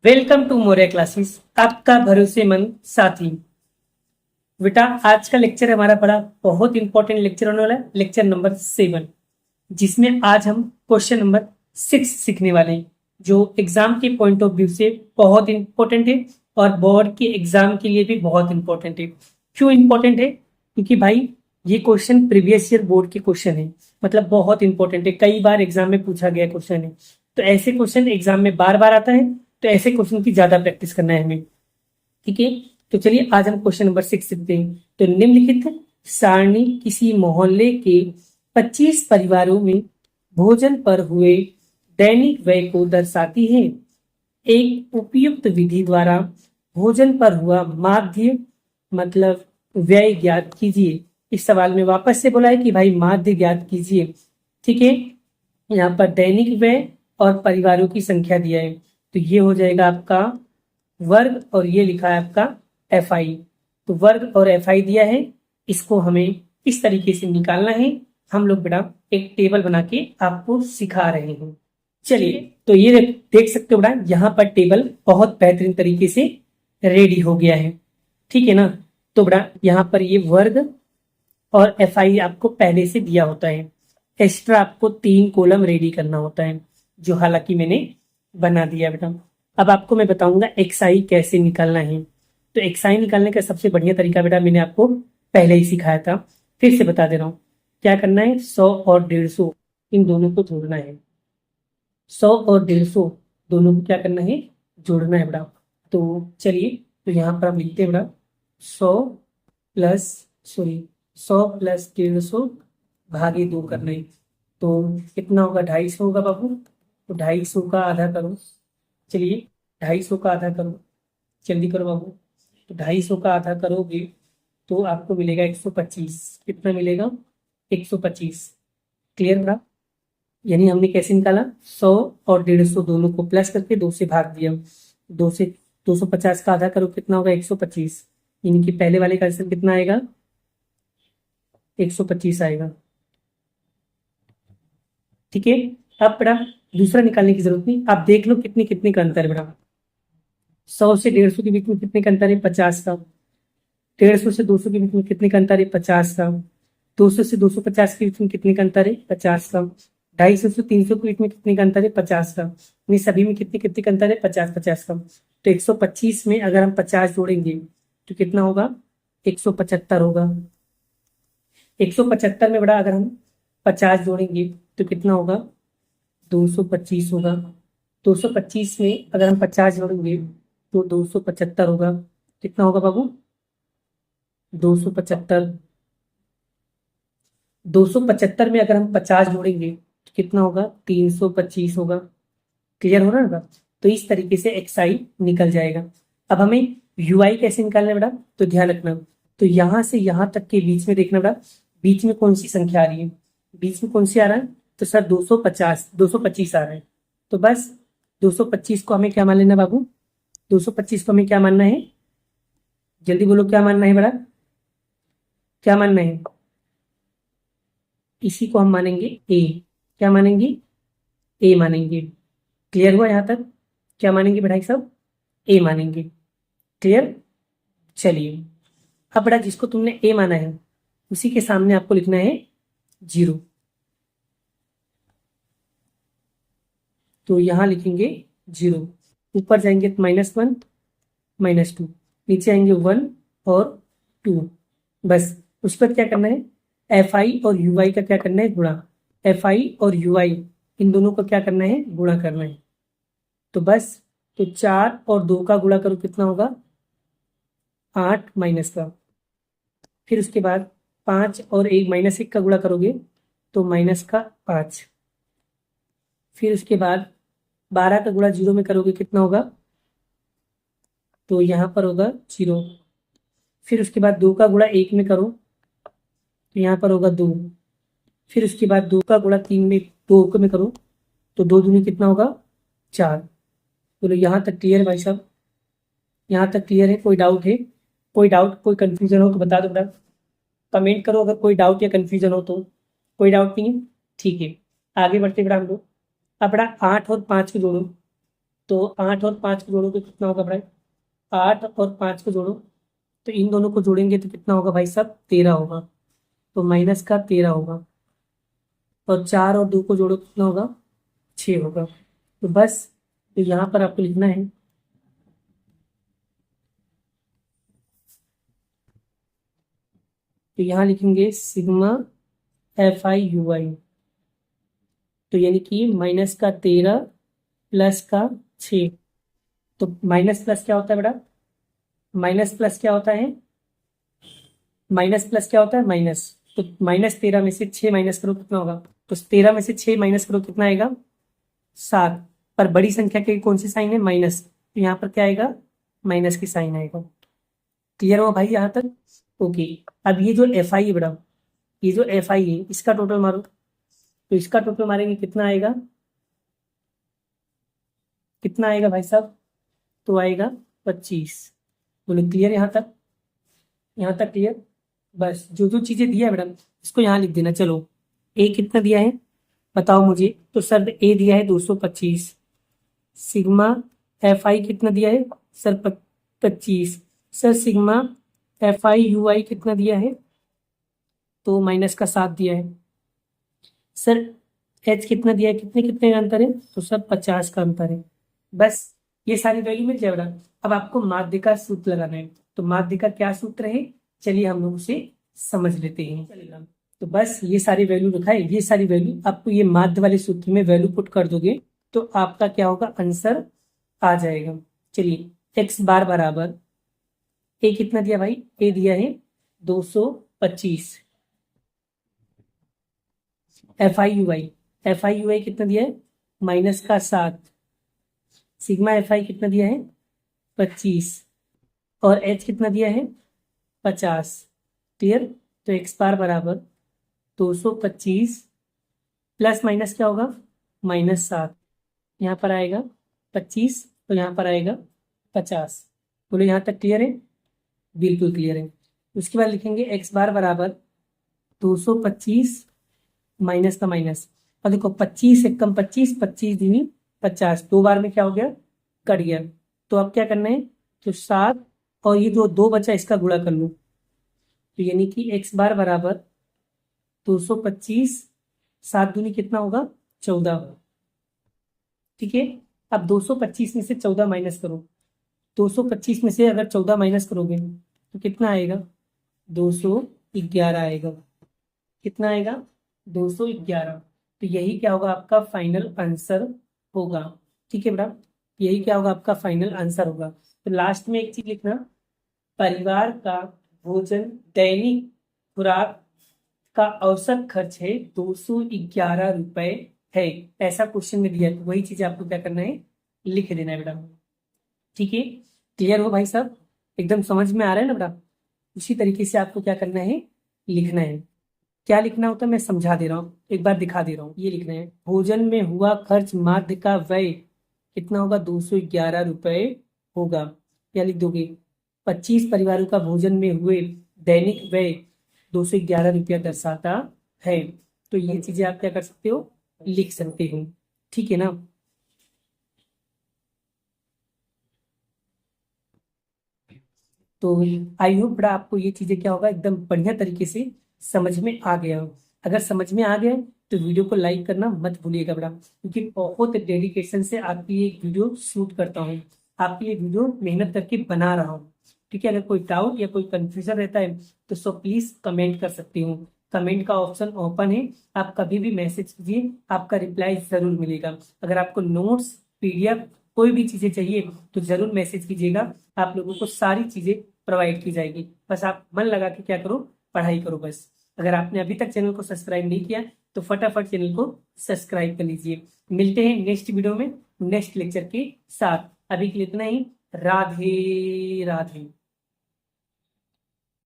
Welcome to Moriya classes, आपका भरोसेमंद साथी। बेटा आज का लेक्चर हमारा बड़ा बहुत इंपॉर्टेंट लेक्चर होने वाला है, लेक्चर नंबर 7, जिसमें आज हम क्वेश्चन नंबर 6 सीखने वाले हैं, जो एग्जाम के पॉइंट ऑफ व्यू से बहुत इंपॉर्टेंट है और बोर्ड के एग्जाम के लिए भी बहुत इंपॉर्टेंट है। क्यों इंपॉर्टेंट है? क्योंकि भाई ये क्वेश्चन प्रीवियस ईयर बोर्ड के क्वेश्चन है, मतलब बहुत इंपॉर्टेंट है, कई बार एग्जाम में पूछा गया क्वेश्चन है। तो ऐसे क्वेश्चन एग्जाम में बार बार आता है, तो ऐसे क्वेश्चन की ज्यादा प्रैक्टिस करना है हमें। ठीक है, तो चलिए आज हम क्वेश्चन नंबर 6 सीखते हैं। तो निम्नलिखित सारणी किसी मोहल्ले के 25 परिवारों में भोजन पर हुए दैनिक व्यय को दर्शाती है। एक उपयुक्त विधि द्वारा भोजन पर हुआ माध्य मतलब व्यय ज्ञात कीजिए। इस सवाल में वापस से बोला है कि भाई माध्य ज्ञात कीजिए। ठीक है, यहाँ पर दैनिक व्यय और परिवारों की संख्या दिया है, तो ये हो जाएगा आपका वर्ग और ये लिखा है आपका FI। तो वर्ग और FI दिया है, इसको हमें इस तरीके से निकालना है। हम लोग बेटा एक टेबल बना के आपको सिखा रहे हैं। चलिए, तो ये देख सकते हो बेटा, यहाँ पर टेबल बहुत बेहतरीन तरीके से रेडी हो गया है। ठीक है ना? तो बेटा यहाँ पर ये वर्ग और FI आपको पहले से दिया होता है। एक्स्ट्रा आपको 3 कॉलम रेडी करना होता है, जो हालांकि मैंने बना दिया बेटा। अब आपको मैं बताऊंगा XI कैसे निकालना है। तो XI निकालने का सबसे बढ़िया तरीका बेटा मैंने आपको पहले ही सिखाया था, फिर से बता दे रहा हूँ। क्या करना है, 100 और 150 इन दोनों को जोड़ना है। 100 और 150 दोनों को क्या करना है, जोड़ना है बेटा। तो चलिए, तो यहाँ पर हम लिखते हैं बेटा 100 प्लस 150 भागे 2 करना है। तो कितना होगा, 250 होगा बाबू। तो 250 का आधा करो। चलिए 250 का आधा करो, जल्दी करो बाबू। तो 250 का आधा करोगे तो आपको मिलेगा 125। कितना मिलेगा, 125। क्लियर बेटा? यानी हमने कैसे निकाला, 100 और 150 दोनों को प्लस करके 2 से भाग दिया। 2 से 250 का आधा करो, कितना होगा, 125। यानी कि पहले वाले का आंसर कितना आएगा, 125 आएगा। ठीक है, अब बेटा दूसरा निकालने की जरूरत नहीं, आप देख लो कितने कितने का अंतर है बेटा। 100 से 150 के बीच में कितने का अंतर है, 50 का। 150 से 200 के बीच में कितने का अंतर है, 50 का। 200 से 250 के बीच में कितने का अंतर है, 50 का। 250 से 300 के बीच में कितने का अंतर है, 50 का। इन सभी में कितने कितने का अंतर है, 50-50 का। तो 125 में अगर हम 50 जोड़ेंगे तो कितना होगा, 175 होगा। 175 में बड़ा अगर हम 50 जोड़ेंगे तो कितना होगा, 225 होगा। 225 में अगर हम 50 जोड़ेंगे तो 275 होगा। कितना होगा बाबू, 275। 275 में अगर हम 50 जोड़ेंगे तो कितना होगा, 325 होगा। क्लियर हो रहा है ना? तो इस तरीके से XI निकल जाएगा। अब हमें UI कैसे निकालना है बेटा, तो ध्यान रखना। तो यहां से यहां तक के बीच में देखना बेटा, बीच में कौन सी संख्या आ रही है, बीच में कौन सी आ रहा है, तो सर 225 आ रहा है। तो बस 225 को हमें क्या मान लेना बाबू, 225 को हमें क्या मानना है, जल्दी बोलो क्या मानना है बेटा, क्या मानना है, इसी को हम मानेंगे A। क्या मानेंगे, A मानेंगे। क्लियर हुआ यहाँ तक? क्या मानेंगे भाई साहब, A मानेंगे। क्लियर? चलिए, अब बेटा जिसको तुमने A माना है उसी के सामने आपको लिखना है 0। तो यहां लिखेंगे 0, ऊपर जाएंगे तो -1 -2, नीचे आएंगे 1 और 2। बस उस पर क्या करना है, FI और UI का क्या करना है, गुणा। FI और UI इन दोनों का क्या करना है, गुणा करना है। तो बस, तो 4 और 2 का गुणा करो, कितना होगा, 8 माइनस का। फिर उसके बाद 5 और 1 -1 का गुणा करोगे तो माइनस का 5। फिर उसके बाद 12 का गुणा 0 में करोगे, कितना होगा, तो यहाँ पर होगा 0। फिर उसके बाद 2 का गुणा 1 में करो तो यहाँ पर होगा 2। फिर उसके बाद 2 का गुणा 3 में 2 में करो तो 2 दूनी कितना होगा, 4। बोलो यहाँ तक क्लियर है भाई साहब, यहाँ तक क्लियर है? कोई डाउट है, कोई डाउट कोई कंफ्यूजन हो तो बता दो बेटा, कमेंट करो अगर कोई डाउट या कंफ्यूजन हो तो। कोई डाउट नहीं है? ठीक है, आगे बढ़ते बेटा हम लोग। अब बेटा 8 और 5 को जोड़ो तो 8 और 5 को जोड़ो तो कितना होगा भाई? 8 और 5 को जोड़ो तो इन दोनों को जोड़ेंगे तो कितना होगा भाई साहब? 13 होगा। तो माइनस का 13 होगा। और 4 और 2 को जोड़ो कितना होगा? 6 होगा। तो बस, तो यहाँ पर आपको लिखना है, तो यहाँ लिखेंगे सिग्मा FI UI। तो यानी कि माइनस का 13 प्लस का 6। तो माइनस प्लस क्या होता है बेटा? माइनस प्लस क्या होता है? माइनस प्लस क्या होता है? माइनस। तो -13 में से 6 माइनस करो कितना होगा? तो 13 में से 6 माइनस करो कितना आएगा? 7। पर बड़ी संख्या के कौन सी साइन है? माइनस। तो यहाँ पर क्या आएगा? माइनस की साइन आएगा। क्लियर हो भाई यहाँ तक? ओके। अब ये जो FI है बेटा, ये जो FI है इसका टोटल मारो। तो इसका टोटल मारेंगे कितना आएगा? कितना आएगा भाई साहब? तो आएगा 25। बोलो क्लियर यहाँ तक? यहाँ तक क्लियर? बस जो जो चीजें दिया है मैडम इसको यहाँ लिख देना। चलो, ए कितना दिया है बताओ मुझे? तो सर ए दिया है 225। सिग्मा FI कितना दिया है sir? 25। Sir sigma FI UI कितना दिया है? तो -7 दिया है। सर H कितना दिया है? कितने कितने का अंतर है? तो सर 50 का अंतर है। बस, ये सारी वैल्यू मिल जाएगा। अब आपको माध्य का सूत्र लगाना है। तो माध्य का क्या सूत्र है? चलिए हम लोग उसे समझ लेते हैं। चलेगा? तो बस ये सारी वैल्यू लिखा है, ये सारी वैल्यू आपको ये माध्य वाले सूत्र में वैल्यू पुट कर दोगे तो आपका क्या होगा? आंसर आ जाएगा। चलिए, x बार बराबर ए कितना दिया भाई? ए दिया है 225। FI UI कितना दिया है? -7। सिग्मा FI कितना दिया है? 25। और H कितना दिया है? 50। क्लियर? तो x बार बराबर 225 प्लस माइनस क्या होगा? -7। यहाँ पर आएगा 25 तो यहाँ पर आएगा 50। बोलो यहाँ तक क्लियर है? बिल्कुल क्लियर है। उसके बाद लिखेंगे x बार बराबर 225 माइनस का माइनस। और देखो 25 एक कम 25, 25 दूनी 50, 2 बार में क्या हो गया? कट गया। तो अब क्या करना है? तो 7 और ये जो 2 बचा इसका गुणा कर लो। तो यानी कि x बार बराबर 225, 7 दूनी कितना होगा? 14। ठीक है। अब 225 में से 14 माइनस करो। 225 में से अगर 14 माइनस करोगे तो कितना आएगा? 211 आएगा। कितना आएगा? 211। तो यही क्या होगा? आपका फाइनल आंसर होगा। ठीक है बेटा, यही क्या होगा? आपका फाइनल आंसर होगा। तो लास्ट में एक चीज लिखना, परिवार का भोजन दैनिक खुराक का औसत खर्च है 211 रुपए है। ऐसा क्वेश्चन में दिया है तो वही चीज आपको क्या करना है? लिख देना है बेटा। ठीक है? क्लियर हो भाई साहब? एकदम समझ में आ रहा है ना बेटा? उसी तरीके से आपको क्या करना है? लिखना है। क्या लिखना होता है मैं समझा दे रहा हूँ, एक बार दिखा दे रहा हूँ। ये लिखना है, भोजन में हुआ खर्च माध्य का व्यय कितना होगा? 211 रुपए होगा। क्या लिख दोगे? 25 परिवारों का भोजन में हुए दैनिक व्यय 211 रुपया दर्शाता है। तो ये चीजें आप क्या कर सकते हो? लिख सकते हो। ठीक है ना? तो आई होप बड़ा आपको ये चीजें क्या होगा? एकदम बढ़िया तरीके से समझ में आ गया हो। अगर समझ में आ गया तो वीडियो को लाइक करना मत भूलिएगा बड़ा, क्योंकि बहुत डेडिकेशन से आपकी ये वीडियो शूट करता हूँ, आपके लिए वीडियो मेहनत करके बना रहा हूँ। ठीक है? अगर कोई डाउट या कोई कंफ्यूजन रहता है तो सो प्लीज कमेंट कर सकते हो। कमेंट का ऑप्शन ओपन है, आप कभी भी मैसेज कीजिए, आपका रिप्लाई जरूर मिलेगा। अगर आपको नोट्स, PDF कोई भी चीजें चाहिए तो जरूर मैसेज कीजिएगा, आप लोगों को सारी चीजें प्रोवाइड की जाएगी। बस आप मन लगा के क्या करो? पढ़ाई करो बस। अगर आपने अभी तक चैनल को सब्सक्राइब नहीं किया तो फटाफट चैनल को सब्सक्राइब कर लीजिए। मिलते हैं नेक्स्ट वीडियो में नेक्स्ट लेक्चर के साथ। अभी के लिए इतना ही। राधे राधे।